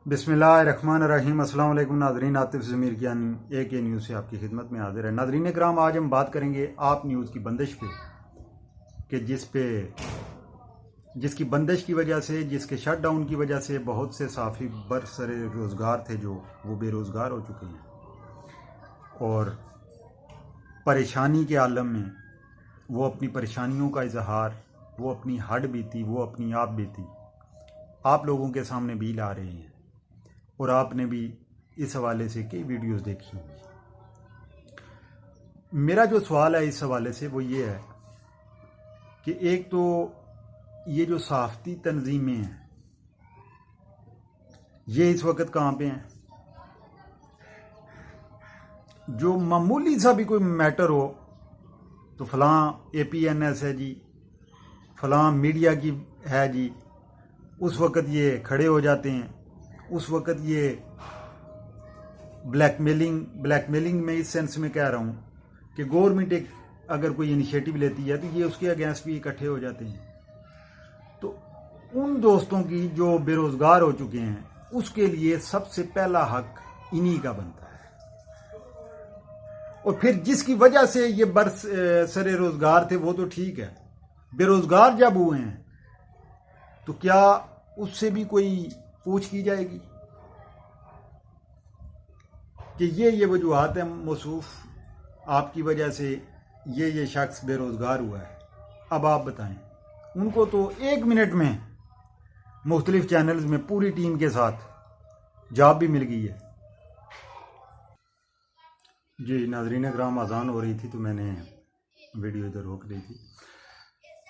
बिस्मिल्लाहिर्रहमानिर्रहीम। अस्सलाम वालेकुम नाज़रीन, आतिफ ज़मीर की AK न्यूज़ से आपकी खिदमत में हाजिर है। नाज़रीन कराम, आज हम बात करेंगे आप न्यूज़ की बंदिश पे कि जिसकी बंदिश की वजह से, जिसके शटडाउन की वजह से बहुत से साफ़ी बरसरे रोज़गार थे जो वो बेरोज़गार हो चुके हैं और परेशानी के आलम में वो अपनी परेशानियों का इजहार, वो अपनी हड बीती, वो अपनी आप बीती आप लोगों के सामने भी ला रहे हैं और आपने भी इस हवाले से कई वीडियोस देखी होंगी। मेरा जो सवाल है इस हवाले से वो ये है कि एक तो ये जो सहाफ़ती तंजीमें हैं ये इस वक्त कहाँ पे हैं? जो मामूली सा भी कोई मैटर हो तो फ़लाँ APNS है जी, फ़लाँ मीडिया की है जी, उस वक्त ये खड़े हो जाते हैं। उस वक्त ये ब्लैकमेलिंग में इस सेंस में कह रहा हूँ कि गवर्नमेंट एक अगर कोई इनिशिएटिव लेती है तो ये उसके अगेंस्ट भी इकट्ठे हो जाते हैं। तो उन दोस्तों की जो बेरोज़गार हो चुके हैं उसके लिए सबसे पहला हक इन्हीं का बनता है। और फिर जिसकी वजह से ये बरसरे रोज़गार थे वो तो ठीक है, बेरोज़गार जब हुए हैं तो क्या उससे भी कोई पूछ की जाएगी कि ये वजूहात हैं मौसूफ, आपकी वजह से ये शख्स बेरोज़गार हुआ है। अब आप बताएं, उनको तो 1 मिनट में मुख्तलिफ चैनल्स में पूरी टीम के साथ जॉब भी मिल गई है। जी नाज़रीन कराम, अज़ान हो रही थी तो मैंने वीडियो इधर रोक दी थी।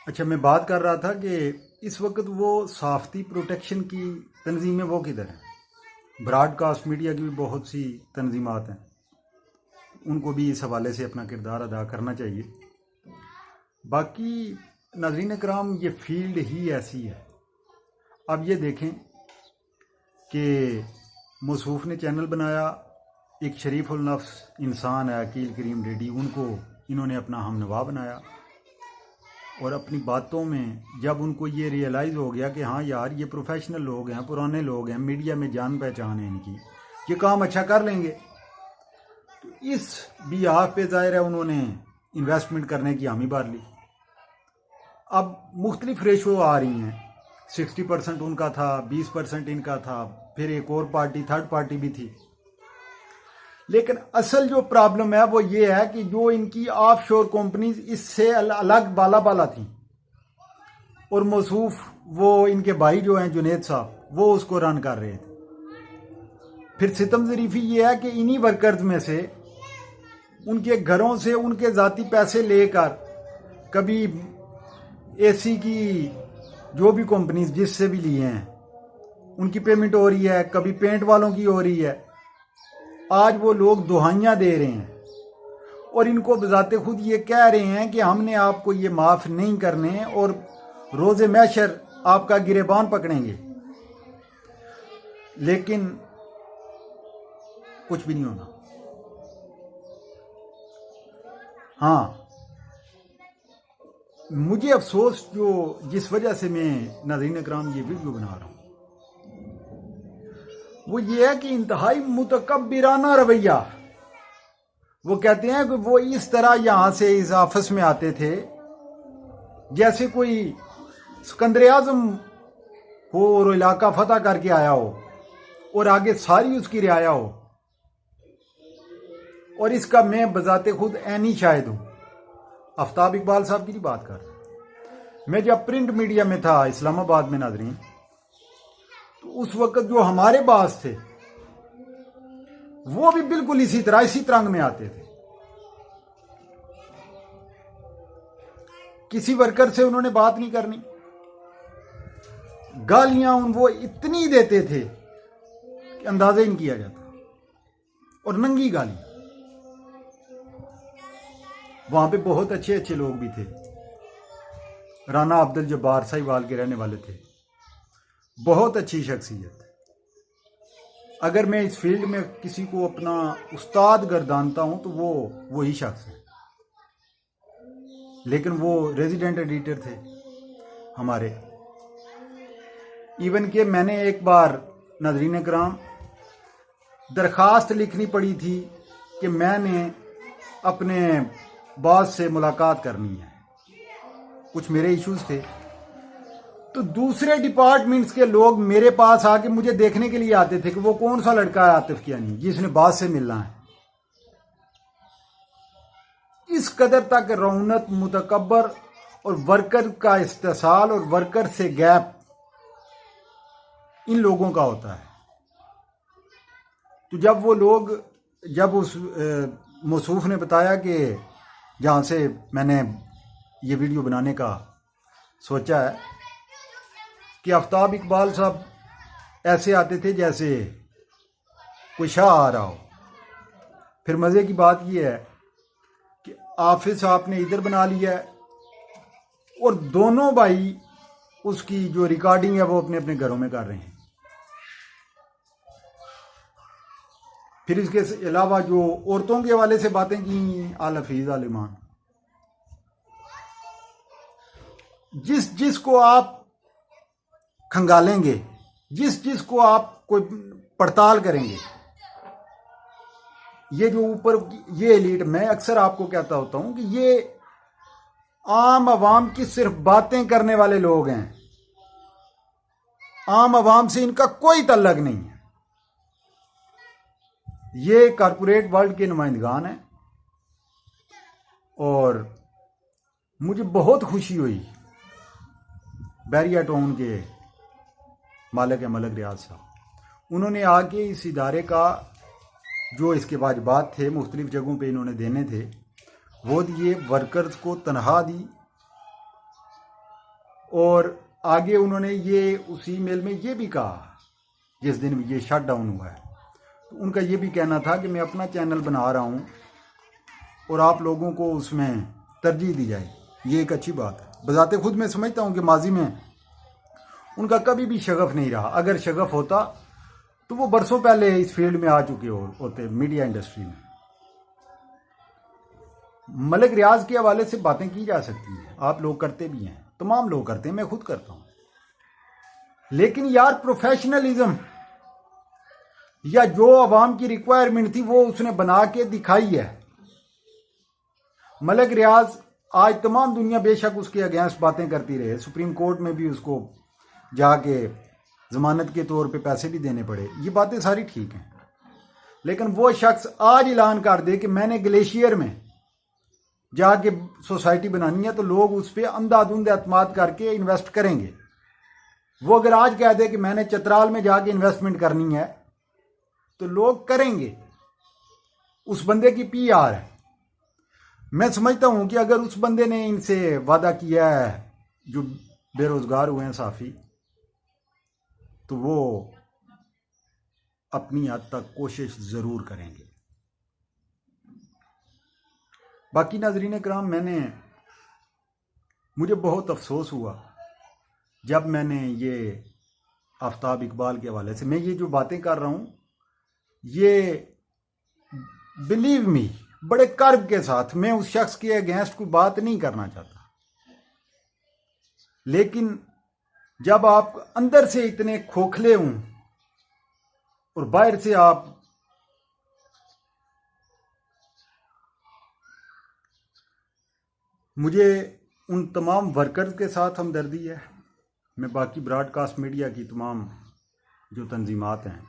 अच्छा, मैं बात कर रहा था कि इस वक्त वो सहाफ़ती प्रोटेक्शन की तंजीमें वो किधर हैं? ब्रॉडकास्ट मीडिया की भी बहुत सी तंजीमात हैं, उनको भी इस हवाले से अपना किरदार अदा करना चाहिए। बाकी नाज़रीन कराम, ये फील्ड ही ऐसी है। अब ये देखें कि मौसूफ़ ने चैनल बनाया, एक शरीफुल नफ्स इंसान है अकील करीम रेडी, उनको इन्होंने अपना हमनवा बनाया और अपनी बातों में जब उनको ये रियलाइज़ हो गया कि हाँ यार ये प्रोफेशनल लोग हैं, पुराने लोग हैं, मीडिया में जान पहचान है इनकी, ये काम अच्छा कर लेंगे, तो इस बिहाफ पे ज़ाहिर है उन्होंने इन्वेस्टमेंट करने की हामी भर ली। अब मुख्तलिफ रेशो आ रही हैं, 60% उनका था, 20% इनका था, फिर एक और पार्टी थर्ड पार्टी भी थी। लेकिन असल जो प्रॉब्लम है वो ये है कि जो इनकी ऑफशोर कंपनीज इससे अलग बाला थी और मौसूफ वो इनके भाई जो हैं जुनेद साहब वो उसको रन कर रहे थे। फिर सितम ज़रीफ़ी ये है कि इन्हीं वर्कर्स में से उनके घरों से उनके ज़ाती पैसे लेकर कभी AC की जो भी कंपनीज जिससे भी लिए हैं उनकी पेमेंट हो रही है, कभी पेंट वालों की हो रही है। आज वो लोग दुहाइयाँ दे रहे हैं और इनको बजाते खुद ये कह रहे हैं कि हमने आपको ये माफ़ नहीं करने और रोज़े महशर आपका गिरेबान पकड़ेंगे, लेकिन कुछ भी नहीं होना। हाँ, मुझे अफसोस जिस वजह से मैं नाज़रीन कराम ये वीडियो बना रहा हूँ वो ये है कि इंतहाई मुतकब्बिराना रवैया। वो कहते हैं कि वो इस तरह यहाँ से इस ऑफिस में आते थे जैसे कोई सिकंदर आज़म हो और इलाका फतह करके आया हो और आगे सारी उसकी रियाया हो। और इसका मैं बजाते खुद ऐनी शाहिद हूँ। आफ्ताब इकबाल साहब की बात कर, मैं जब प्रिंट मीडिया में था इस्लामाबाद में नाज़रीन, तो उस वक्त जो हमारे बास थे वो भी बिल्कुल इसी तरंग में आते थे। किसी वर्कर से उन्होंने बात नहीं करनी, गालियां वो इतनी देते थे कि अंदाजा ही नहीं किया जाता, और नंगी गाली। वहां पे बहुत अच्छे अच्छे लोग भी थे। राना अब्दुल जब्बार साहिवाल के रहने वाले थे, बहुत अच्छी शख्सियत। अगर मैं इस फील्ड में किसी को अपना उस्ताद गर्दानता हूं तो वो वही शख्स है। लेकिन वो रेजिडेंट एडिटर थे हमारे। इवन कि मैंने एक बार नाज़रीन कराम, दरख्वास्त लिखनी पड़ी थी कि मैंने अपने बॉस से मुलाकात करनी है, कुछ मेरे इश्यूज थे। तो दूसरे डिपार्टमेंट्स के लोग मेरे पास आके मुझे देखने के लिए आते थे कि वो कौन सा लड़का है आतिफ कियानी जिसने बॉस से मिलना है। इस कदर तक रौनक, मुतकब्बर और वर्कर का इस्तेसाल और वर्कर से गैप इन लोगों का होता है। तो जब उस मौसूफ ने बताया कि जहाँ से मैंने ये वीडियो बनाने का सोचा है कि आफ्ताब इकबाल साहब ऐसे आते थे जैसे कोई शाह आ रहा हो। फिर मज़े की बात यह है कि ऑफिस आपने इधर बना लिया है और दोनों भाई उसकी जो रिकॉर्डिंग है वो अपने अपने घरों में कर रहे हैं। फिर इसके अलावा जो औरतों के हवाले से बातें की आल हफीज आल ईमान, जिस को आप खंगालेंगे, जिस को आप कोई पड़ताल करेंगे, ये जो ऊपर ये एलीट, मैं अक्सर आपको कहता होता हूं कि ये आम आवाम की सिर्फ बातें करने वाले लोग हैं। आम आवाम से इनका कोई तल्लक नहीं है। ये कारपोरेट वर्ल्ड के नुमाइंदगान हैं। और मुझे बहुत खुशी हुई बैरिया टाउन के मालिक मलक रियाज साहब, उन्होंने आके इस इदारे का जो इसके वाजिबात थे मुख्तलिफ जगहों पे इन्होंने देने थे वो दिए, वर्कर्स को तनख्वाह दी। और आगे उन्होंने ये उस ईमेल में ये भी कहा जिस दिन ये शट डाउन हुआ है, तो उनका ये भी कहना था कि मैं अपना चैनल बना रहा हूँ और आप लोगों को उसमें तरजीह दी जाए। ये एक अच्छी बात है। बजाते खुद मैं समझता हूँ कि माजी में उनका कभी भी शगफ नहीं रहा। अगर शगफ होता तो वो बरसों पहले इस फील्ड में आ चुके होते, मीडिया इंडस्ट्री में। मलिक रियाज के हवाले से बातें की जा सकती हैं, आप लोग करते भी हैं, तमाम लोग करते हैं, मैं खुद करता हूं। लेकिन यार प्रोफेशनलिज्म या जो अवाम की रिक्वायरमेंट थी वो उसने बना के दिखाई है। मलिक रियाज आज तमाम दुनिया बेशक उसके अगेंस्ट बातें करती रहे, सुप्रीम कोर्ट में भी उसको जाके जमानत के तौर पे पैसे भी देने पड़े, ये बातें सारी ठीक हैं। लेकिन वो शख्स आज ऐलान कर दे कि मैंने ग्लेशियर में जाके सोसाइटी बनानी है तो लोग उस पर अंधाधुंध एतमाद करके इन्वेस्ट करेंगे। वो अगर आज कह दे कि मैंने चतराल में जाके इन्वेस्टमेंट करनी है तो लोग करेंगे। उस बंदे की PR है। मैं समझता हूं कि अगर उस बंदे ने इनसे वादा किया है जो बेरोजगार हुए हैं साफी, तो वो अपनी हद तक कोशिश जरूर करेंगे। बाकी नाजरीन कराम, मुझे बहुत अफसोस हुआ जब मैंने ये आफ्ताब इकबाल के हवाले से, मैं ये जो बातें कर रहा हूँ ये बिलीव मी बड़े कर्ब के साथ, मैं उस शख्स के अगेंस्ट कोई बात नहीं करना चाहता, लेकिन जब आप अंदर से इतने खोखले हों और बाहर से आप मुझे उन तमाम वर्कर्स के साथ हमदर्दी है। मैं बाकी ब्रॉडकास्ट मीडिया की तमाम जो तंजीमात हैं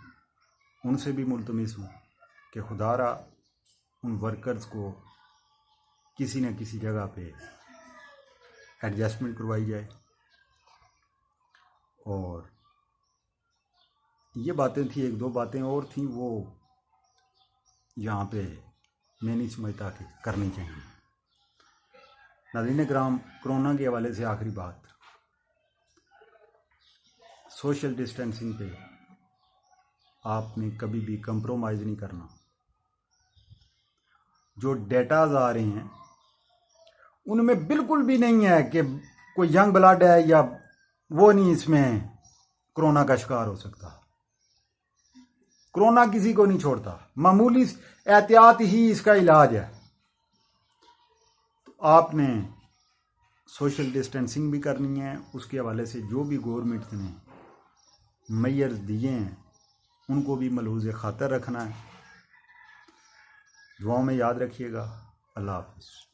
उनसे भी मुल्तमिस हूँ कि खुदारा उन वर्कर्स को किसी न किसी जगह पे एडजस्टमेंट करवाई जाए। और ये बातें थी, एक दो बातें और थी वो यहाँ पे मैं नहीं समझता कि करनी चाहिए। नाज़रीन कराम, कोरोना के हवाले से आखिरी बात, सोशल डिस्टेंसिंग पे आपने कभी भी कंप्रोमाइज़ नहीं करना। जो डेटाज आ रहे हैं उनमें बिल्कुल भी नहीं है कि कोई यंग ब्लड है या वो नहीं इसमें कोरोना का शिकार हो सकता। कोरोना किसी को नहीं छोड़ता, मामूली एहतियात ही इसका इलाज है। तो आपने सोशल डिस्टेंसिंग भी करनी है। उसके हवाले से जो भी गवर्नमेंट ने मेजर्स दिए हैं उनको भी मलूज़ खातर रखना है। दुआओं में याद रखिएगा। अल्लाह हाफ़िज़।